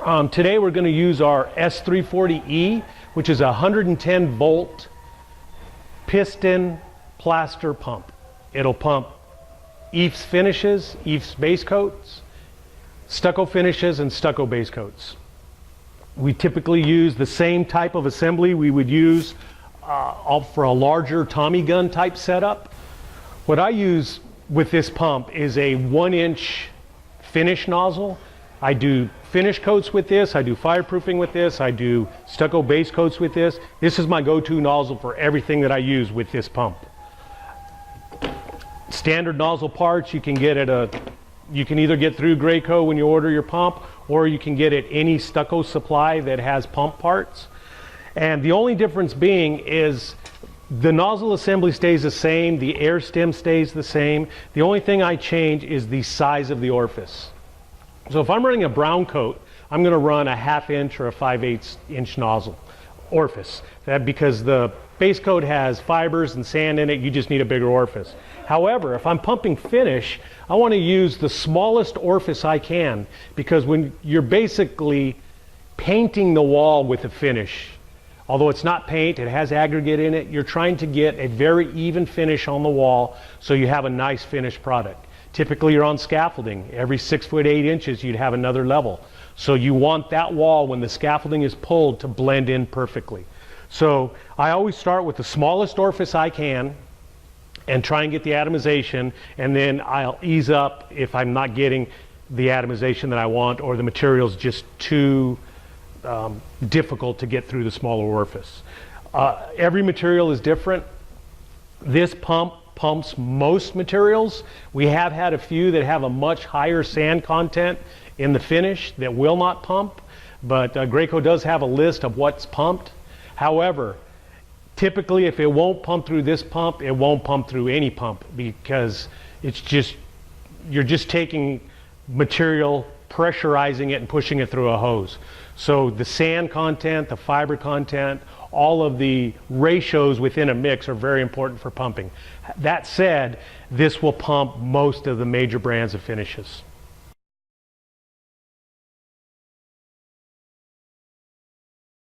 Today we're going to use our S340E, which is a 110 volt piston plaster pump. It'll pump EIFS finishes, EIFS base coats, stucco finishes, and stucco base coats. We typically use the same type of assembly we would use for a larger Tommy gun type setup. What I use with this pump is a 1-inch finish nozzle. I do finish coats with this, I do fireproofing with this, I do stucco base coats with this. This is my go-to nozzle for everything that I use with this pump. Standard nozzle parts you can get you can either get through Graco when you order your pump, or you can get at any stucco supply that has pump parts. And the only difference being is the nozzle assembly stays the same, the air stem stays the same. The only thing I change is the size of the orifice. So if I'm running a brown coat, I'm going to run a 1/2 inch or a 5/8 inch nozzle orifice. Because the base coat has fibers and sand in it, you just need a bigger orifice. However, if I'm pumping finish, I want to use the smallest orifice I can, because when you're basically painting the wall with a finish, although it's not paint, it has aggregate in it, you're trying to get a very even finish on the wall so you have a nice finished product. Typically you're on scaffolding. Every 6 foot 8 inches you'd have another level. So you want that wall, when the scaffolding is pulled, to blend in perfectly. So I always start with the smallest orifice I can and try and get the atomization, and then I'll ease up if I'm not getting the atomization that I want, or the material's just too difficult to get through the smaller orifice. Every material is different. This pump pumps most materials. We have had a few that have a much higher sand content in the finish that will not pump, but Graco does have a list of what's pumped. However, typically if it won't pump through this pump, it won't pump through any pump, because it's just, you're just taking material, pressurizing it and pushing it through a hose. So the sand content, the fiber content, all of the ratios within a mix are very important for pumping. That said, this will pump most of the major brands of finishes.